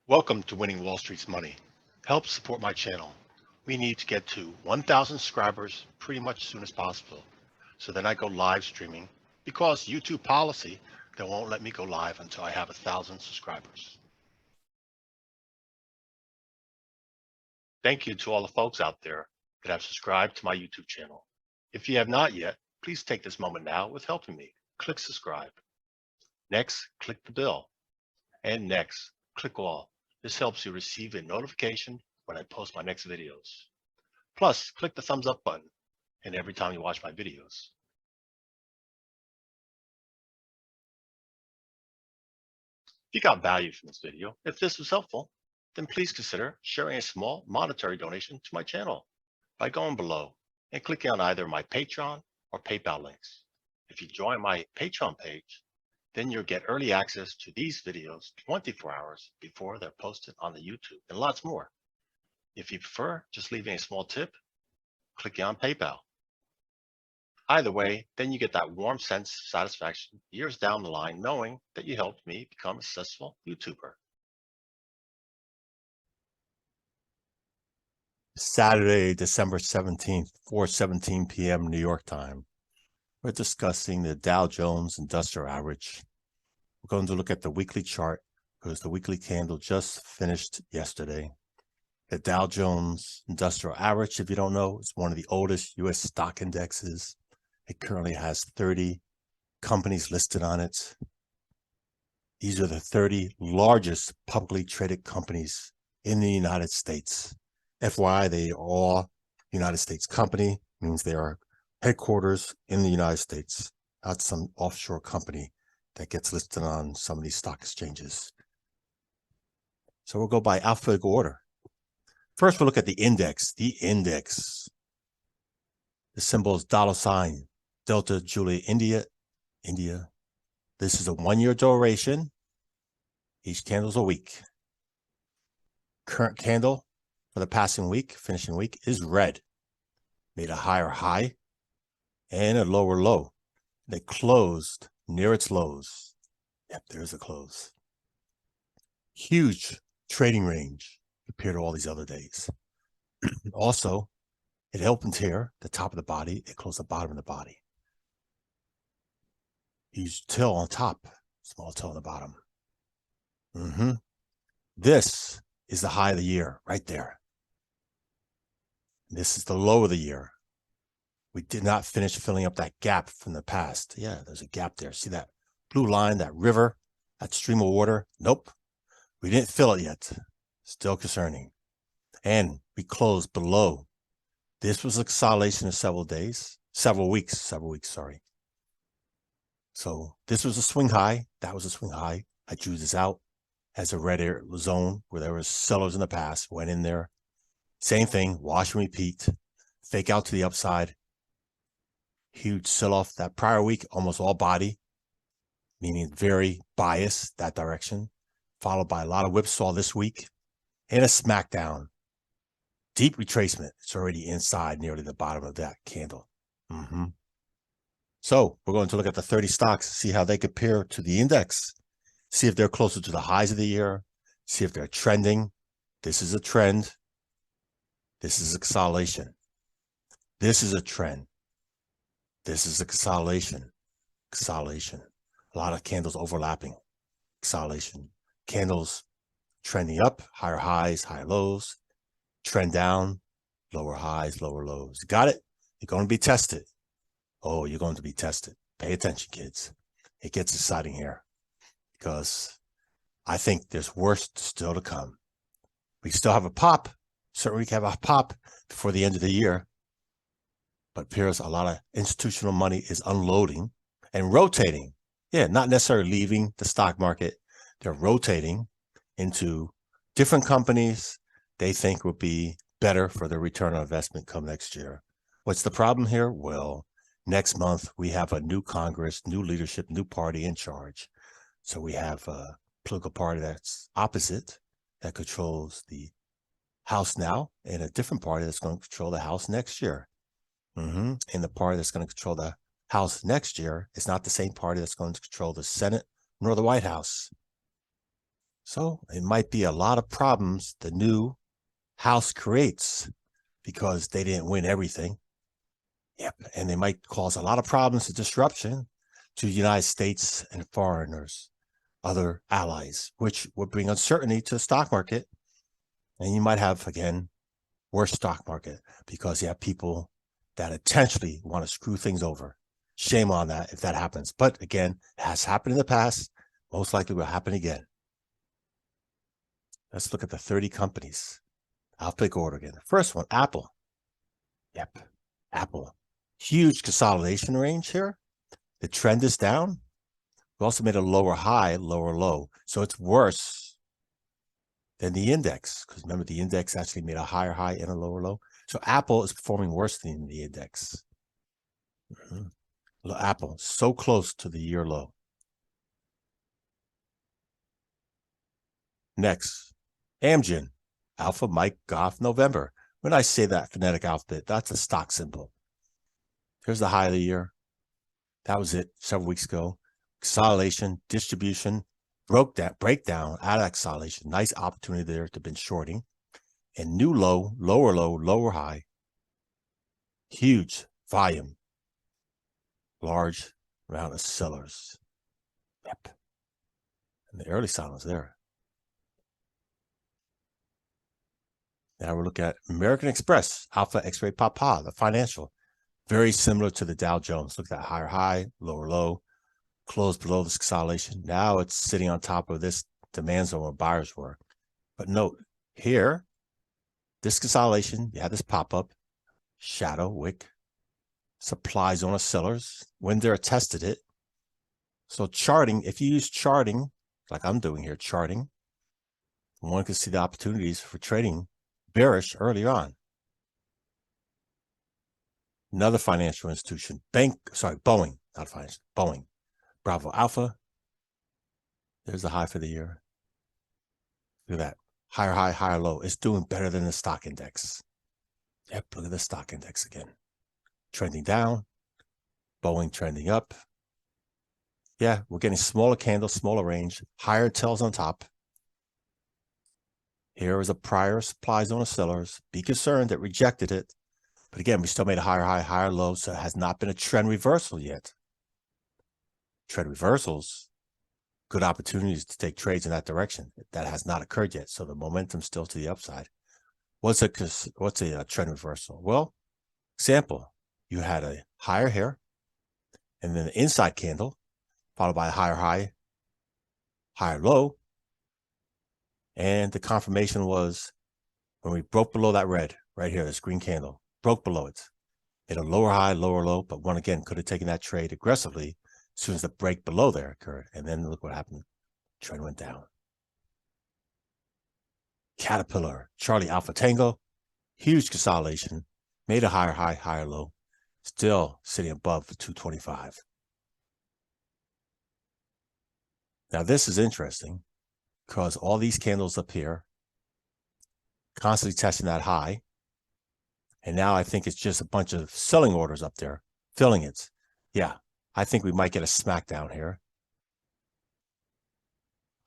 Welcome to Winning Wall Street's Money. Help support my channel. We need to get to 1,000 subscribers pretty much as soon as possible. So then I go live streaming because YouTube policy, they won't let me go live until I have 1,000 subscribers. Thank you to all the folks out there that have subscribed to my YouTube channel. If you have not yet, please take this moment now with helping me. Click subscribe. Next, click the bell. And next, click all. This helps you receive a notification when I post my next videos. Plus, click the thumbs up button and every time you watch my videos. If you got value from this video, if this was helpful, then please consider sharing a small monetary donation to my channel by going below and clicking on either my Patreon or PayPal links. If you join my Patreon page, then you'll get early access to these videos 24 hours before they're posted on the YouTube and lots more. If you prefer just leaving a small tip, click on PayPal. Either way, then you get that warm sense of satisfaction years down the line knowing that you helped me become a successful YouTuber. Saturday, December 17th, 4:17 p.m. New York time. We're discussing the Dow Jones Industrial Average. We're going to look at the weekly chart because the weekly candle just finished yesterday. The Dow Jones Industrial Average, if you don't know, is one of the oldest U.S. stock indexes. It currently has 30 companies listed on it. These are the 30 largest publicly traded companies in the United States. FYI, they are all United States company, means they are headquarters in the United States, not some offshore company that gets listed on some of these stock exchanges. So we'll go by alphabetical order. First, we'll look at the index. The index. The symbol is $, Delta, Julia, India. This is a 1-year duration. Each candle is a week. Current candle for the passing week, finishing week, is red. Made a higher high and a lower low. They closed near its lows. Yep, there's a close. Huge trading range compared to all these other days. Also, it opened here, the top of the body. It closed the bottom of the body. Huge tail on top, small tail on the bottom. This is the high of the year right there. This is the low of the year. We did not finish filling up that gap from the past. Yeah, there's a gap there. See that blue line, that river, that stream of water? Nope. We didn't fill it yet. Still concerning. And we closed below. This was a consolidation of several weeks, sorry. So this was a swing high. That was a swing high. I drew this out as a red area zone where there was sellers in the past, went in there. Same thing, wash and repeat, fake out to the upside. Huge sell-off that prior week, almost all body, meaning very biased that direction, followed by a lot of whipsaw this week and a smackdown. Deep retracement. It's already inside nearly the bottom of that candle. So we're going to look at the 30 stocks, see how they compare to the index, see if they're closer to the highs of the year, see if they're trending. This is a trend. This is a consolidation. This is a trend. This is a consolidation. Consolidation. A lot of candles overlapping. Consolidation. Candles trending up, higher highs, higher lows. Trend down, lower highs, lower lows. Got it? You're going to be tested. Oh, you're going to be tested. Pay attention, kids. It gets exciting here because I think there's worse still to come. We still have a pop. Certainly we can have a pop before the end of the year. But appears a lot of institutional money is unloading and rotating. Yeah, not necessarily leaving the stock market. They're rotating into different companies they think will be better for their return on investment come next year. What's the problem here? Well, next month we have a new Congress, new leadership, new party in charge. So we have a political party that's opposite, that controls the House now, and a different party that's going to control the House next year. And the party that's going to control the House next year is not the same party that's going to control the Senate nor the White House. So it might be a lot of problems the new house creates because they didn't win everything. Yep. And they might cause a lot of problems and disruption to the United States and foreigners, other allies, which would bring uncertainty to the stock market. And you might have, again, worse stock market because you have people that intentionally want to screw things over. Shame on that if that happens. But again, it has happened in the past. Most likely will happen again. Let's look at the 30 companies. Alphabetical order again. The first one, Apple. Yep, Apple. Huge consolidation range here. The trend is down. We also made a lower high, lower low. So it's worse than the index. Because remember, the index actually made a higher high and a lower low. So Apple is performing worse than the index. Apple, so close to the year low. Next, Amgen, Alpha Mike Golf November. When I say that phonetic alphabet, that's a stock symbol. Here's the high of the year. That was it several weeks ago. Consolidation, distribution, breakdown out of that consolidation. Nice opportunity there to been shorting. And new low, lower high. Huge volume. Large amount of sellers. Yep. And the early sign was there. Now we're looking at American Express, Alpha X-Ray Papa, the financial. Very similar to the Dow Jones. Look at that higher high, lower low, closed below this consolidation. Now it's sitting on top of this demand zone where buyers were. But note here, this consolidation, you have this pop-up, shadow wick, supply zone of sellers. When they're tested it. So charting, if you use charting, like I'm doing here, charting, one can see the opportunities for trading bearish early on. Another financial institution, Boeing, not financial, Boeing, Bravo Alpha. There's the high for the year. Look at that. Higher high, higher low. It's doing better than the stock index. Yep, look at the stock index again. Trending down. Boeing trending up. Yeah, we're getting smaller candles, smaller range, higher tails on top. Here is a prior supply zone of sellers. Be concerned that rejected it. But again, we still made a higher high, higher low, so it has not been a trend reversal yet. Trend reversals, good opportunities to take trades in that direction. That has not occurred yet, so the momentum's still to the upside. What's a trend reversal? Well, example, you had a higher here, and then the inside candle, followed by a higher high, higher low, and the confirmation was when we broke below that red, right here, this green candle, broke below it. Hit a lower high, lower low, but one again could have taken that trade aggressively as soon as the break below there occurred. And then look what happened. Trend went down. Caterpillar, Charlie Alpha Tango, huge consolidation, made a higher high, higher low, still sitting above 225. Now this is interesting because all these candles up here constantly testing that high. And now I think it's just a bunch of selling orders up there, filling it. Yeah, I think we might get a smackdown here.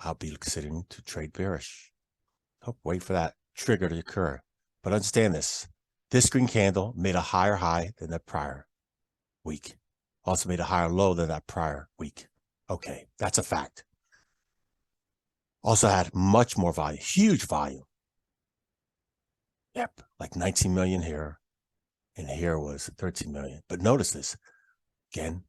I'll be considering to trade bearish. Wait for that trigger to occur. But understand this. This green candle made a higher high than the prior week. Also made a higher low than that prior week. Okay, that's a fact. Also had much more volume, huge volume. Yep, like 19 million here. And here was 13 million. But notice this. Again,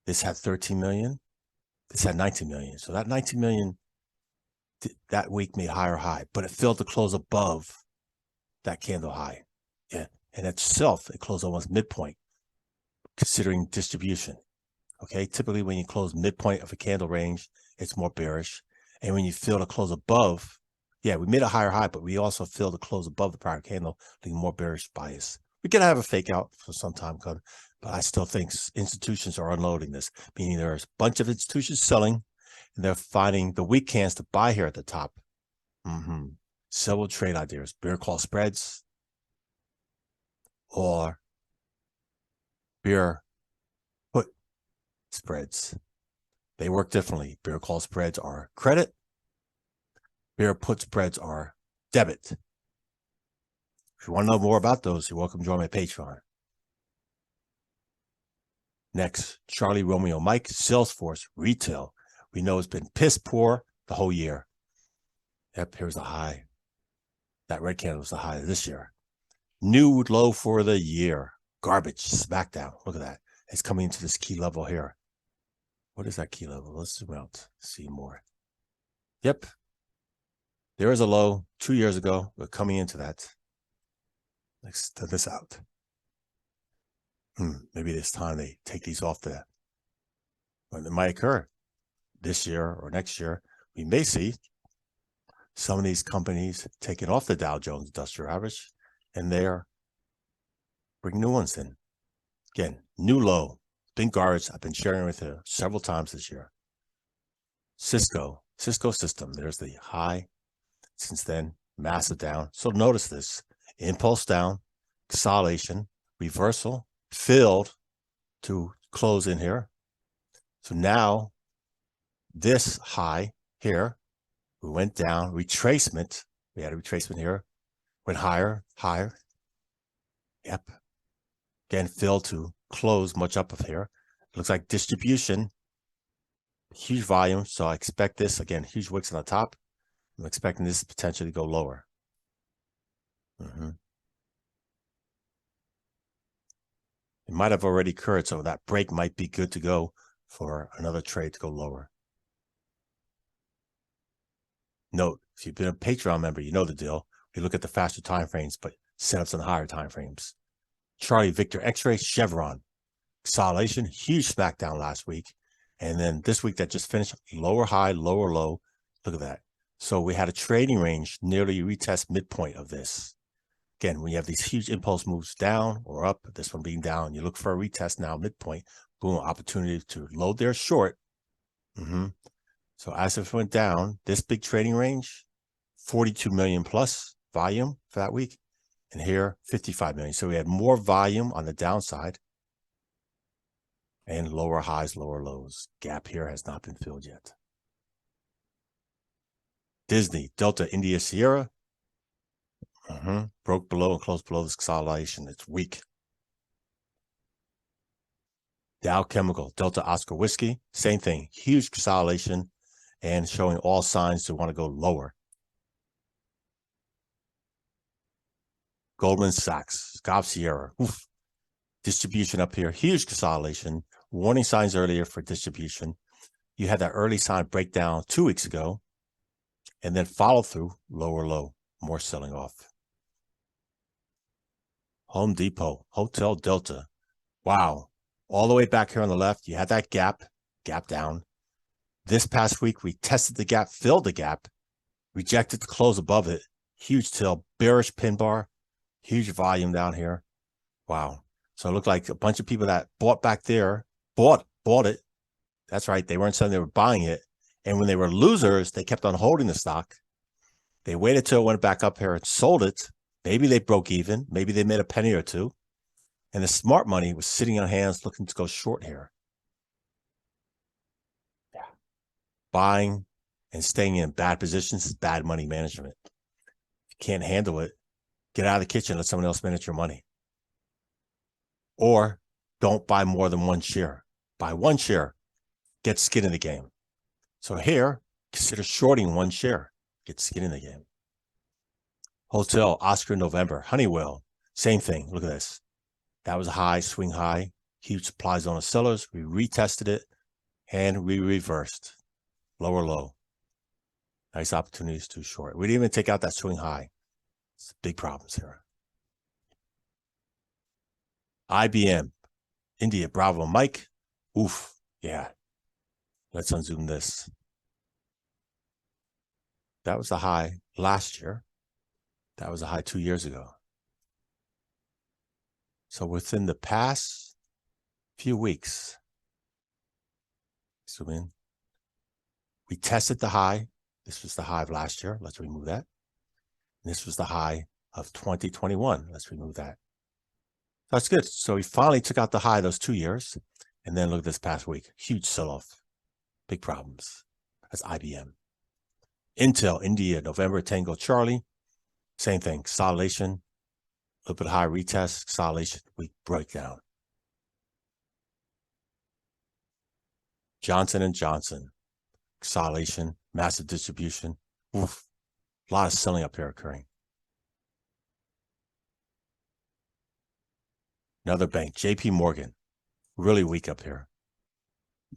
this had 13 million. This had 19 million. So that 19 million that week made higher high, but it failed to close above that candle high. Yeah. And itself, it closed almost midpoint, considering distribution. Okay. Typically, when you close midpoint of a candle range, it's more bearish. And when you fail to close above, yeah, we made a higher high, but we also failed to close above the prior candle, being more bearish bias. We can have a fake out for some time, but I still think institutions are unloading this, meaning there's a bunch of institutions selling, and they're finding the weak cans to buy here at the top. Several trade ideas, bear call spreads, or bear put spreads. They work differently. Bear call spreads are credit, Here, put spreads are debit. If you want to know more about those, you're welcome to join my Patreon. Next, Charlie Romeo Mike, Salesforce Retail. We know it's been piss poor the whole year. Yep, here's the high. That red candle was the high of this year. New low for the year. Garbage, smackdown. Look at that. It's coming into this key level here. What is that key level? Let's zoom out, see more. Yep. There is a low 2 years ago. We're coming into that. Let's extend this out. Maybe this time they take these off the, when it might occur this year or next year. We may see some of these companies taking off the Dow Jones Industrial Average, and they're bringing new ones in. Again, new low. Been garbage. I've been sharing with you several times this year. Cisco system. There's the high. Since then, massive down. So notice this. Impulse down, consolidation, reversal, filled to close in here. So now this high here, we went down, retracement. We had a retracement here, went higher, higher. Yep. Again, filled to close much up of here. Looks like distribution, huge volume. So I expect this again, huge wicks on the top. I'm expecting this potentially to go lower. It might have already occurred, so that break might be good to go for another trade to go lower. Note, if you've been a Patreon member, you know the deal. We look at the faster time frames, but setups on higher time frames. Charlie Victor X-ray Chevron consolidation, huge smackdown last week, and then this week that just finished, lower high, lower low. Look at that. So we had a trading range nearly retest midpoint of this. Again, when you have these huge impulse moves down or up, this one being down, you look for a retest now, midpoint, boom, opportunity to load there short. So as it went down, this big trading range, 42 million plus volume for that week, and here 55 million. So we had more volume on the downside and lower highs, lower lows. Gap here has not been filled yet. Disney, Delta, India, Sierra, broke below and closed below this consolidation. It's weak. Dow Chemical, Delta Oscar Whiskey, same thing. Huge consolidation and showing all signs to want to go lower. Goldman Sachs, Scott Sierra, distribution up here, huge consolidation. Warning signs earlier for distribution. You had that early sign breakdown 2 weeks ago, and then follow through, lower low, more selling off. Home Depot, Hotel Delta. Wow. All the way back here on the left, you had that gap down. This past week, we tested the gap, filled the gap, rejected the close above it. Huge tail, bearish pin bar, huge volume down here. Wow. So it looked like a bunch of people that bought back there, bought it. That's right. They weren't selling, they were buying it. And when they were losers, they kept on holding the stock. They waited till it went back up here and sold it. Maybe they broke even. Maybe they made a penny or two. And the smart money was sitting on hands looking to go short here. Yeah. Buying and staying in bad positions is bad money management. If you can't handle it, get out of the kitchen, let someone else manage your money. Or don't buy more than one share. Buy one share. Get skin in the game. So here, consider shorting one share. Get skin in the game. Hotel, Oscar November, Honeywell, same thing. Look at this. That was a high, swing high, huge supply zone of sellers. We retested it and we reversed. Lower low. Nice opportunities to short. We didn't even take out that swing high. It's big problems here. IBM, India, Bravo, Mike. Oof. Yeah. Let's unzoom this. That was the high last year. That was a high 2 years ago. So within the past few weeks, zoom in, we tested the high. This was the high of last year. Let's remove that. And this was the high of 2021. Let's remove that. That's good. So we finally took out the high those 2 years. And then look at this past week. Huge sell-off. Big problems. That's IBM. Intel, India, November, Tango, Charlie. Same thing, consolidation, a little bit high retest, consolidation, week breakdown. Johnson & Johnson, consolidation, massive distribution. Oof, a lot of selling up here occurring. Another bank, JP Morgan, really weak up here.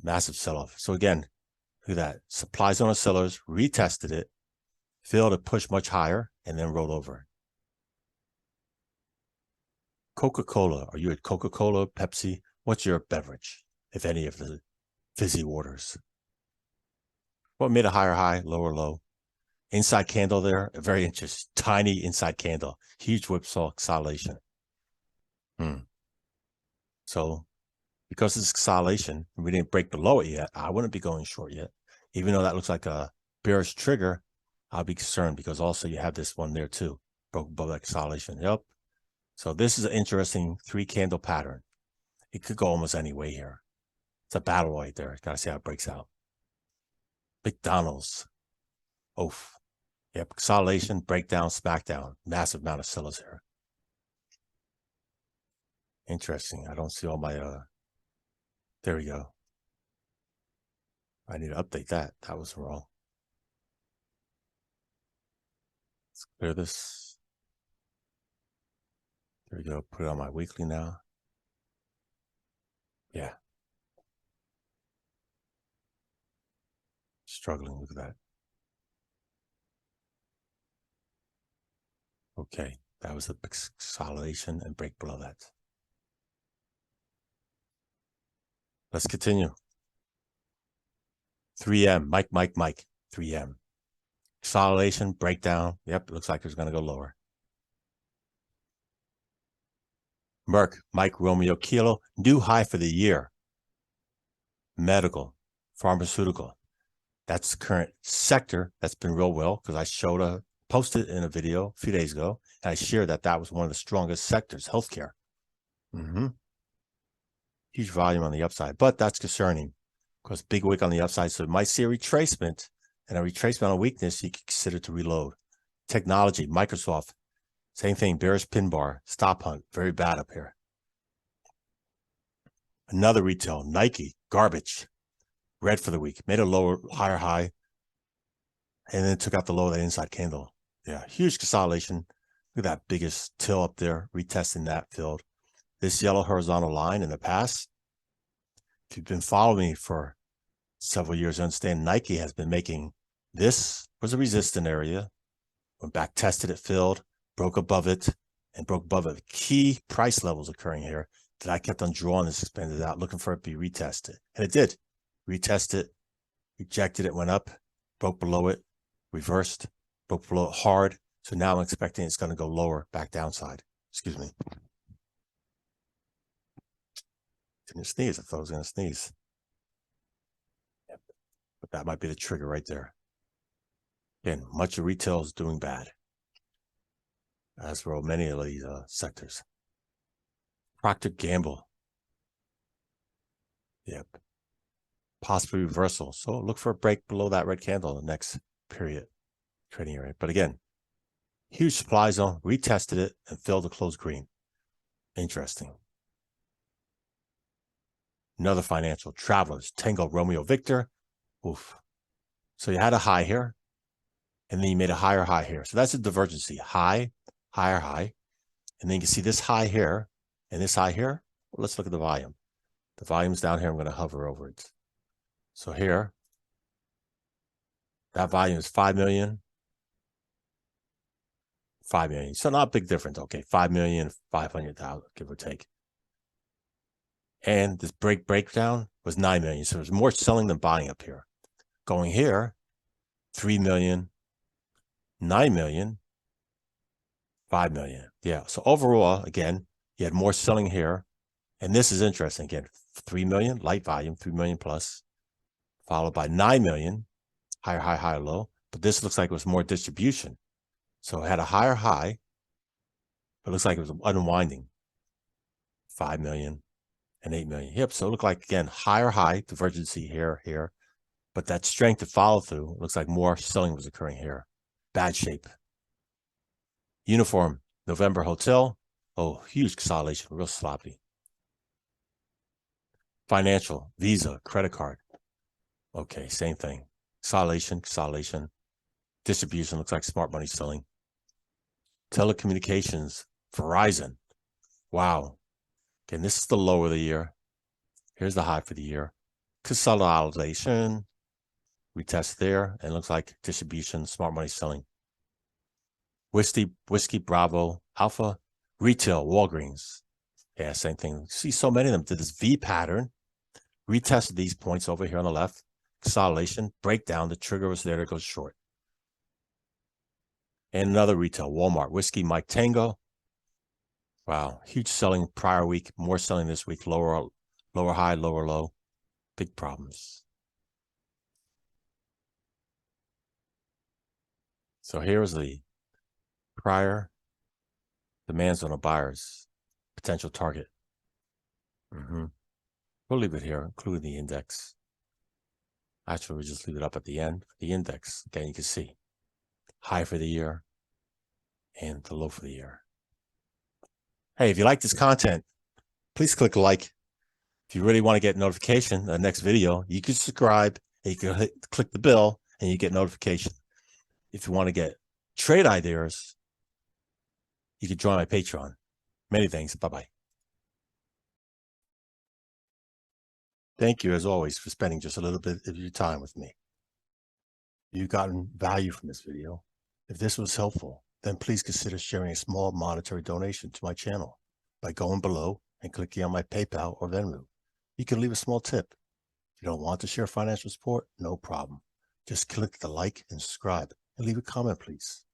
Massive sell-off. So again, look at that. Supply zone of sellers, retested it, failed to push much higher, and then rolled over. Coca-Cola. Are you at Coca-Cola, Pepsi? What's your beverage, if any of the fizzy waters? Well, made a higher high, lower low. Inside candle there, a very interesting, tiny inside candle. Huge whipsaw consolidation. So because it's consolidation, we didn't break below it yet, I wouldn't be going short yet. Even though that looks like a bearish trigger, I'll be concerned because also you have this one there too. Broke above that consolidation. Yep. So this is an interesting 3-candle pattern. It could go almost any way here. It's a battle right there. Got to see how it breaks out. McDonald's. Oof. Yep. Consolidation, breakdown, smackdown. Massive amount of sellers here. Interesting. I don't see all my, there we go. I need to update that. That was wrong. Let's clear this. There we go. Put it on my weekly now. Yeah. Struggling with that. Okay. That was the consolidation and break below that. Let's continue. 3M, Mike, 3M. Consolidation, breakdown. Yep, looks like it's going to go lower. Merck, Mike, Romeo, Kilo, new high for the year. Medical, pharmaceutical. That's the current sector that's been real well because I posted in a video a few days ago, and I shared that was one of the strongest sectors, healthcare. Huge volume on the upside, but that's concerning because big wick on the upside. So it might see a retracement, and a retracement on weakness, you can consider to reload. Technology, Microsoft, same thing, bearish pin bar, stop hunt, very bad up here. Another retail, Nike, garbage, red for the week, made a lower, higher high, and then took out the low of that inside candle. Yeah, huge consolidation. Look at that biggest till up there, retesting that field. This yellow horizontal line in the past, if you've been following me for several years, you understand Nike has been making, this was a resistant area, went back, tested it, filled, broke above it, and broke above it. Key price levels occurring here that I kept on drawing and suspended out, looking for it to be retested. And it did. Retest it, rejected it, went up, broke below it, reversed, broke below it hard. So now I'm expecting it's going to go lower, back downside. Excuse me. Didn't sneeze. I thought I was going to sneeze. Yep. But that might be the trigger right there. Again, much of retail is doing bad, as for many of these sectors. Procter Gamble. Yep. Possibly reversal. So look for a break below that red candle in the next period trading area. But again, huge supply zone, retested it, and failed to close green. Interesting. Another financial, Travelers, Tango, Romeo, Victor. Oof. So you had a high here, and then you made a higher high here. So that's a divergency. High, higher high. And then you can see this high here and this high here. Well, let's look at the volume. The volume's down here. I'm going to hover over it. So here, that volume is 5 million. 5 million. So not a big difference. Okay, 5,500,000, give or take. And this breakdown was 9 million. So there's more selling than buying up here. Going here, 3 million, 9 million, 5 million. Yeah. So overall, again, you had more selling here. And this is interesting. Again, 3 million, light volume, 3 million plus, followed by 9 million, higher high, higher low. But this looks like it was more distribution. So it had a higher high, but it looks like it was unwinding. 5 million and 8 million. Yep. So it looked like, again, higher high, divergency here, here. But that strength to follow through looks like more selling was occurring here. Bad shape. Uniform, November Hotel. Oh, huge consolidation, real sloppy. Financial, Visa, credit card. Okay, same thing. Consolidation. Distribution looks like smart money selling. Telecommunications, Verizon. Wow. Again, this is the low of the year. Here's the high for the year. Consolidation. Retest there, and it looks like distribution, smart money selling. Whiskey, Bravo, Alpha, retail, Walgreens. Yeah, same thing. See so many of them did this V pattern. Retested these points over here on the left. Consolidation, breakdown. The trigger was there to go short. And another retail, Walmart, Whiskey, Mike Tango. Wow, huge selling prior week, more selling this week. Lower high, lower low. Big problems. So here's the prior demand zone of buyers, potential target. We'll leave it here, including the index. Actually, we'll just leave it up at the end. The index, again, you can see high for the year and the low for the year. Hey, if you like this content, please click like. If you really want to get notification of the next video, you can subscribe and you can click the bell and you get notification. If you want to get trade ideas, you can join my Patreon. Many thanks. Bye-bye. Thank you, as always, for spending just a little bit of your time with me. If you've gotten value from this video, if this was helpful, then please consider sharing a small monetary donation to my channel by going below and clicking on my PayPal or Venmo. You can leave a small tip. If you don't want to share financial support, no problem. Just click the like and subscribe and leave a comment, please.